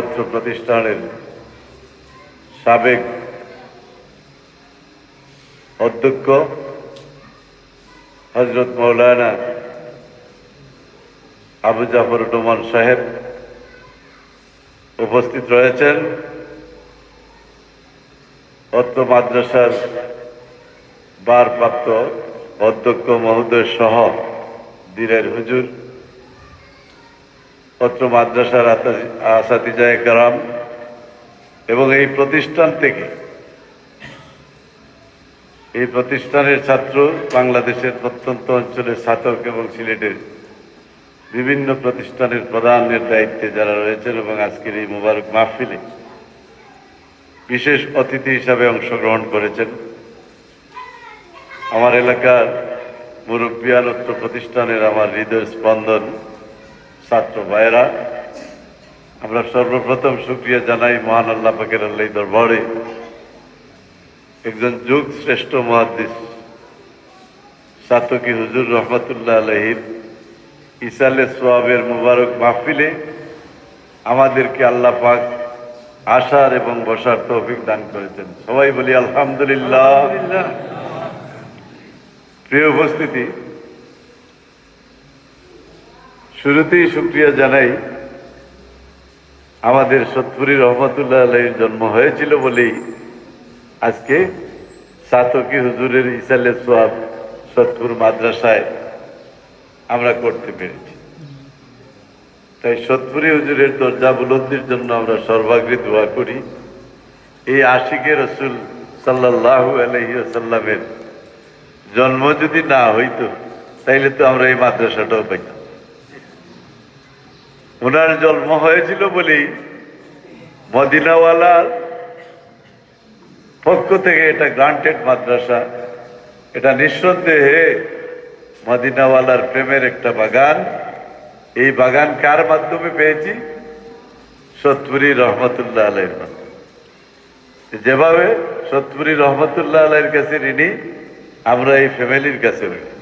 অত্র প্রতিষ্ঠানের সাবেক অধ্যক্ষ হযরত মাওলানা আবু জাফর নোমান সাহেব উপস্থিত রয়েছেন। অত্র মাদ্রাসার ভারপ্রাপ্ত অধ্যক্ষ মহোদয় সহ দিনের হুজুর, অত্র মাদ্রাসার আসাতিজায়ে কেরাম এবং এই প্রতিষ্ঠান থেকে এই প্রতিষ্ঠানের ছাত্র, বাংলাদেশের প্রত্যন্ত অঞ্চলের ছাত্র এবং সিলেটের বিভিন্ন প্রতিষ্ঠানের প্রধানের দায়িত্বে যারা রয়েছেন এবং আজকের এই মুবারক মাহফিলে বিশেষ অতিথি হিসাবে অংশগ্রহণ করেছেন। আমার এলাকার মুরব্বিয়ান, অত্র প্রতিষ্ঠানের আমার হৃদয় স্পন্দন ছাত্র ভাইয়েরা, আমরা সর্বপ্রথম শুকরিয়া জানাই মহান আল্লাহ পাকের আল্লাহ দরবারে একজন যুগ শ্রেষ্ঠ মুহাদ্দিস সাতকি হুজুর রহমতুল্লাহ আলাইহির ইসালে সোয়াবের মুবারক মাহফিলে আমাদেরকে আল্লাহ পাক আসার এবং বসার তৌফিক দান করেছেন। সবাই বলি আলহামদুলিল্লাহ। প্রিয় উপস্থিতি, শুরুতেই শুকরিয়া জানাই আমাদের সতপুরি রহমতুল্লাহ আলাইহির জন্ম হয়েছিল বলেই আজকে সাতকি হুজুরের ইসালে সোয়াব সতপুর মাদ্রাসায় আমরা করতে পেরেছি। তাই সতপুরি হুজুরের দরজা বুলন্দির জন্য আমরা সর্বাগ্রে দোয়া করি। এই আশিকে রসুল সাল্লাল্লাহু আলাইহি ওয়াসাল্লামের জন্ম যদি না হইতো তাইলে তো আমরা এই মাদ্রাসাটাও পাইতাম। ওনার জন্ম হয়েছিল বলেই মদিনাওয়ালার পক্ষ থেকে এটা গ্রান্টেড মাদ্রাসা। এটা নিঃসন্দেহে মদিনাওয়ালার প্রেমের একটা বাগান। এই বাগান কার মাধ্যমে পেয়েছি? সতপুরি রহমতুল্লাহ আলাইহির মাধ্যমে। যেভাবে সতপুরি রহমতুল্লাহ আলাইহির কাছে ঋণী, আমরা এই ফ্যামিলির কাছে ঋণী।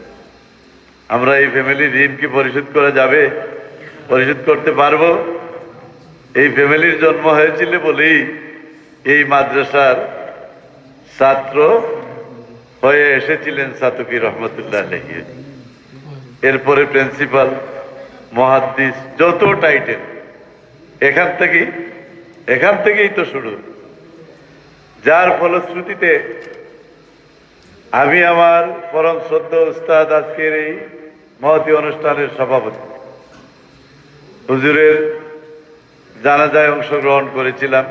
আমরা এই ফ্যামিলির ঋণ কি পরিশোধ করা যাবে? পরিশোধ করতে পারবো? এই ফ্যামিলির জন্ম হয়েছিল বলেই এই মাদ্রাসার ছাত্র হয়ে এসেছিলেন সাতকি রহমতুল্লাহ আলাইহি। এরপরে প্রিন্সিপাল, মুহাদ্দিস, যত টাইটেল এখান থেকেই তো শুরু। যার ফলশ্রুতিতে আমি আমার পরম শ্রদ্ধা উস্তাদ আজকের এই মহতী অনুষ্ঠানের সভাপতি হুজুরের জানাজায় অংশগ্রহণ করেছিলাম।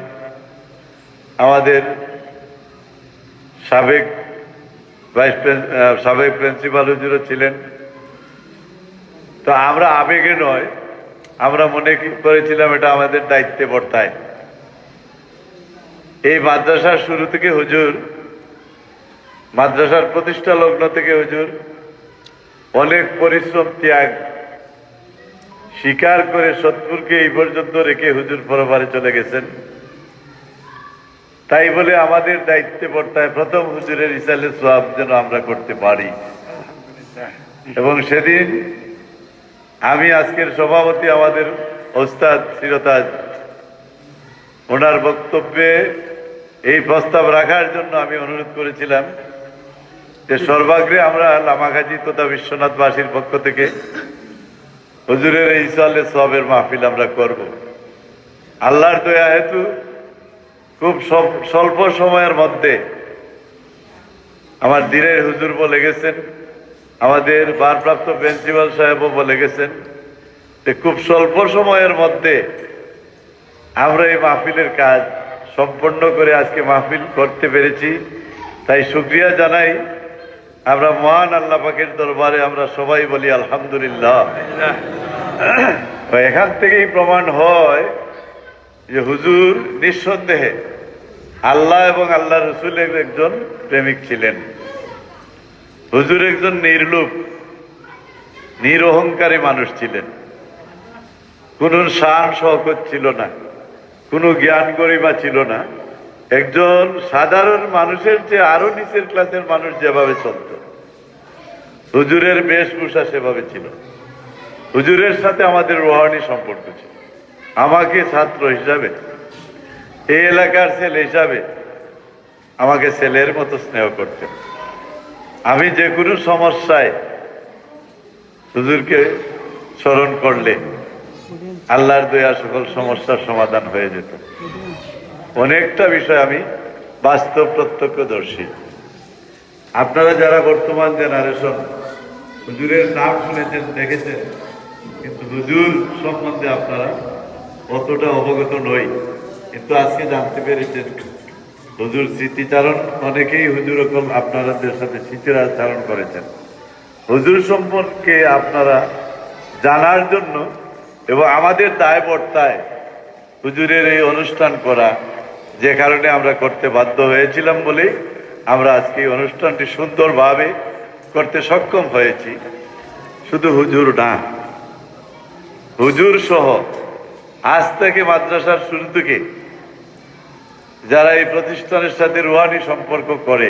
আমাদের সাবেক প্রিন্সিপাল হুজুরও ছিলেন। তো আমরা আবেগে নয়, আমরা মনে করেছিলাম এটা আমাদের দায়িত্বে বর্তায়। এই মাদ্রাসার শুরু থেকে হুজুর, মাদ্রাসার প্রতিষ্ঠা লগ্ন থেকে হুজুর অনেক পরিশ্রম, ত্যাগ স্বীকার করে সতপুরকে এই পর্যন্ত রেখে হুজুর পরবারে চলে গেছেন। তাই বলে আমাদের দায়িত্বে বর্তায় প্রথম হুজুরের ইসালে সোয়াব যেন আমরা করতে পারি। এবং সেদিন আমি আজকের সভাপতি আমাদের ওস্তাদ সিরতাজ, ওনার বক্তব্যে এই প্রস্তাব রাখার জন্য আমি অনুরোধ করেছিলাম যে সর্বাগ্রে আমরা লামাগাজী তথা বিশ্বনাথবাসীর পক্ষ থেকে হুজুরের এই ইসালে সোয়াবের মাহফিল আমরা করব। আল্লাহর দয়া হেতু খুব স্বল্প সময়ের মধ্যে আমার দিনের হুজুর বলে গেছেন, আমাদের ভারপ্রাপ্ত প্রিন্সিপাল সাহেবও বলে গেছেন যে খুব স্বল্প সময়ের মধ্যে আমরা এই মাহফিলের কাজ সম্পন্ন করে আজকে মাহফিল করতে পেরেছি। তাই শুকরিয়া জানাই আমরা মহান আল্লাহ পাকের দরবারে। আমরা সবাই বলি আলহামদুলিল্লাহ। এখান থেকেই প্রমাণ হয় যে হুজুর নিঃসন্দেহে আল্লাহ এবং আল্লাহ রসুলের একজন প্রেমিক ছিলেন। হুজুর একজন নির্লোভ, নিরহংকারী মানুষ ছিলেন। কোন শান শওকত ছিল না, কোনো জ্ঞান গরিমা ছিল না। একজন সাধারণ মানুষের চেয়ে আরো নিচের ক্লাসের মানুষ যেভাবে চলত, হুজুরের বেশভূষা সেভাবে ছিল। হুজুরের সাথে আমাদের রুহানি সম্পর্ক ছিল। আমাকে ছাত্র হিসাবে, এই এলাকার ছেলে হিসাবে আমাকে ছেলের মতো স্নেহ করতেন। আমি যে কোনো সমস্যায় হুজুরকে স্মরণ করলে আল্লাহর দয়া সকল সমস্যার সমাধান হয়ে যেত। অনেকটা বিষয় আমি বাস্তব প্রত্যক্ষদর্শী। আপনারা যারা বর্তমান জেনারেশন হুজুরের নাম শুনেছেন, দেখেছেন, কিন্তু হুজুর সম্বন্ধে আপনারা অতটা অবগত নই, কিন্তু আজকে জানতে পেরেছেন হুজুর স্মৃতিচারণ, অনেকেই হুজুর আপনাদের সাথে স্মৃতিচারণ করেছেন। হুজুর সম্পর্কে আপনারা জানার জন্য এবং আমাদের দায়বর্তায় হুজুরের এই অনুষ্ঠান করা, যে কারণে আমরা করতে বাধ্য হয়েছিলাম বলেই আমরা আজকে এই অনুষ্ঠানটি সুন্দরভাবে করতে সক্ষম হয়েছি। শুধু হুজুর না, হুজুর সহ আজ থেকে মাদ্রাসার শুরু থেকে যারা এই প্রতিষ্ঠানের সাথে রুহানি সম্পর্ক করে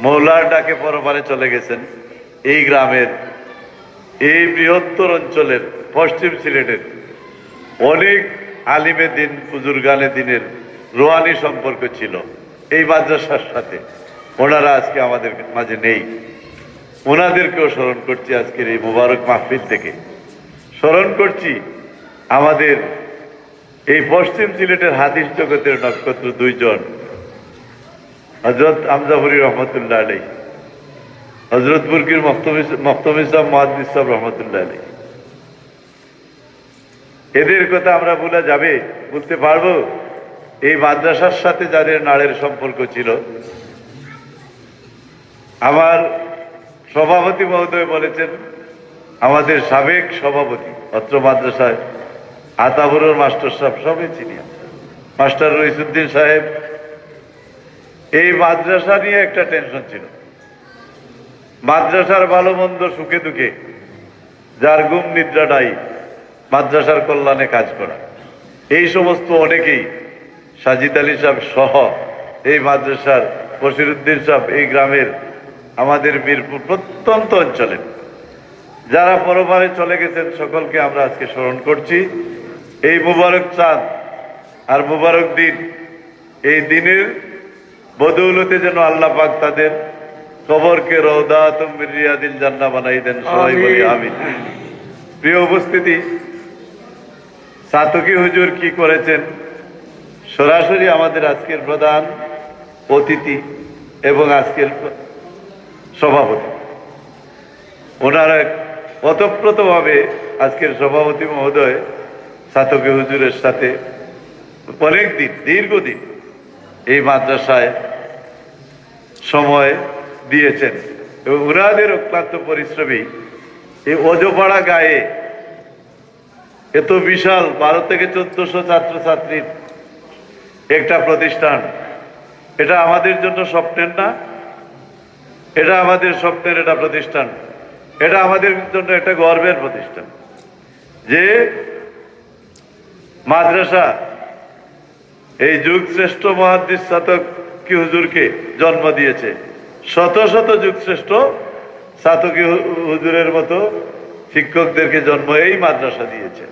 মৌলার ডাকে পরপারে চলে গেছেন, এই গ্রামের, এই বৃহত্তর অঞ্চলের, পশ্চিম সিলেটের অনেক আলিমে দিন, বুজুর্গানে দিনের রুহানি সম্পর্ক ছিল এই মাদ্রাসার সাথে। ওনারা আজকে আমাদের মাঝে নেই, ওনাদেরকেও স্মরণ করছি আজকের এই মুবারক মাহফিল থেকে। স্মরণ করছি আমাদের এই পশ্চিম সিলেটের হাদিস জগতের নক্ষত্র দুইজন, হযরত আমজাবুরি রহমতুল্লাহ আলাইহি, হযরত বুরকির মখতুম ইসলাম মুহাদ্দিস সাহেব রহমতুল্লাহ আলাইহি। এদের কথা আমরা বলতে পারবো? এই মাদ্রাসার সাথে যাদের নাড়ের সম্পর্ক ছিল। আমার সভাপতি মহোদয় বলেছেন, আমাদের সাবেক সভাপতি অত্র মাদ্রাসায় আতাবুরুর মাস্টার সাহেব, সবই চিনি, মাস্টার রইসুদ্দিন সাহেব। এই মাদ্রাসা নিয়ে একটা টেনশন ছিল, মাদ্রাসার ভালো মন্দ সুখে দুঃখে যার ঘুম নিদ্রা নাই, মাদ্রাসার কল্যাণে কাজ করা। এই সমস্ত অনেকেই, সাজিদ আলী সাহেব সহ এই মাদ্রাসার, বশিরউদ্দিন সাহেব, এই গ্রামের, আমাদের মিরপুর প্রত্যন্ত অঞ্চলের যারা পরপারে চলে গেছেন, সকলকে আমরা আজকে স্মরণ করছি। এই মুবারক চাঁদ আর মুবারক দিন, এই দিনের বদৌলতে যেন আল্লাহ পাক তাদের কবরকে রওদাতুম মিন রিয়াদিল জান্নাহ বানাই দেন, সবাই বলি আমিন। প্রিয় উপস্থিতি, সাতকি হুজুর কি করেছেন, সরাসরি আমাদের আজকের প্রধান অতিথি এবং আজকের সভাপতি, ওনারা ওতপ্রোতভাবে আজকের সভাপতি মহোদয় সাতকি হুজুরের সাথে অনেকদিন, দীর্ঘদিন এই মাদ্রাসায় সময় দিয়েছেন এবং ওনাদের অক্লান্ত পরিশ্রমী এই অজপাড়া গায়ে এত বিশাল 12 থেকে 1400 ছাত্রছাত্রীর একটা প্রতিষ্ঠান, এটা আমাদের জন্য স্বপ্নের না, এটা আমাদের স্বপ্নের একটা প্রতিষ্ঠান, এটা আমাদের জন্য একটা গর্বের প্রতিষ্ঠান যে মাদ্রাসা এই যুগ শ্রেষ্ঠ মুহাদ্দিস সাতকি হুজুরকে জন্ম দিয়েছে। শত শত যুগ শ্রেষ্ঠ সাতকি হুজুরের মতো শিক্ষকদেরকে জন্ম এই মাদ্রাসা দিয়েছে।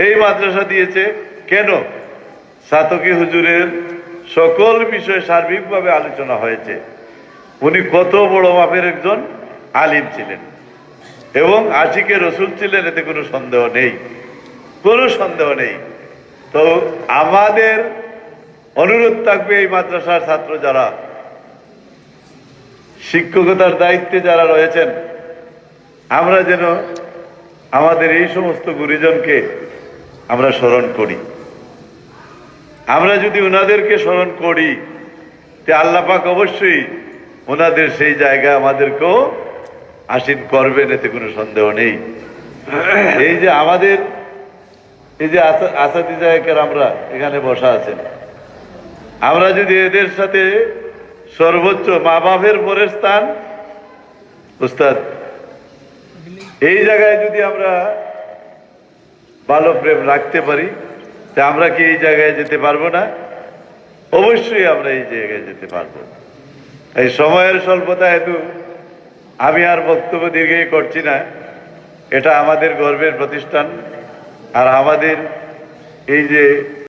এই মাদ্রাসা দিয়েছে কেন? সাতকি হুজুরের সকল বিষয়ে সার্বিকভাবে আলোচনা হয়েছে। উনি কত বড় মাপের একজন আলিম ছিলেন এবং আশিকে রসুল ছিলেন, এতে কোনো সন্দেহ নেই, কোনো সন্দেহ নেই। তো আমাদের অনুরোধ থাকবে, এই মাদ্রাসার ছাত্র যারা শিক্ষকতার দায়িত্বে যারা রয়েছেন, আমরা যেন আমাদের এই সমস্ত গুরুজনকে আমরা স্মরণ করি। আমরা যদি ওনাদেরকে স্মরণ করি, তে আল্লাহ পাক অবশ্যই ওনাদের সেই জায়গায় আমাদেরকেও আসীন করবেন, এতে কোনো সন্দেহ নেই। এই যে আমাদের এই যে আসাতিজায়ে আমরা এখানে বসা আছেন, আমরা যদি এদের সাথে সর্বোচ্চ মা বাপের পরের স্থান উস্তাদ, এই জায়গায় যদি আমরা ভালো প্রেম রাখতে পারি, তা আমরা কি এই জায়গায় যেতে পারবো না? অবশ্যই আমরা এই জায়গায় যেতে পারবো। এই সময়ের স্বল্পতা হেতু আমি আর বক্তব্য দীর্ঘই করছি না। এটা আমাদের গর্বের প্রতিষ্ঠান, আর আমাদের এই যে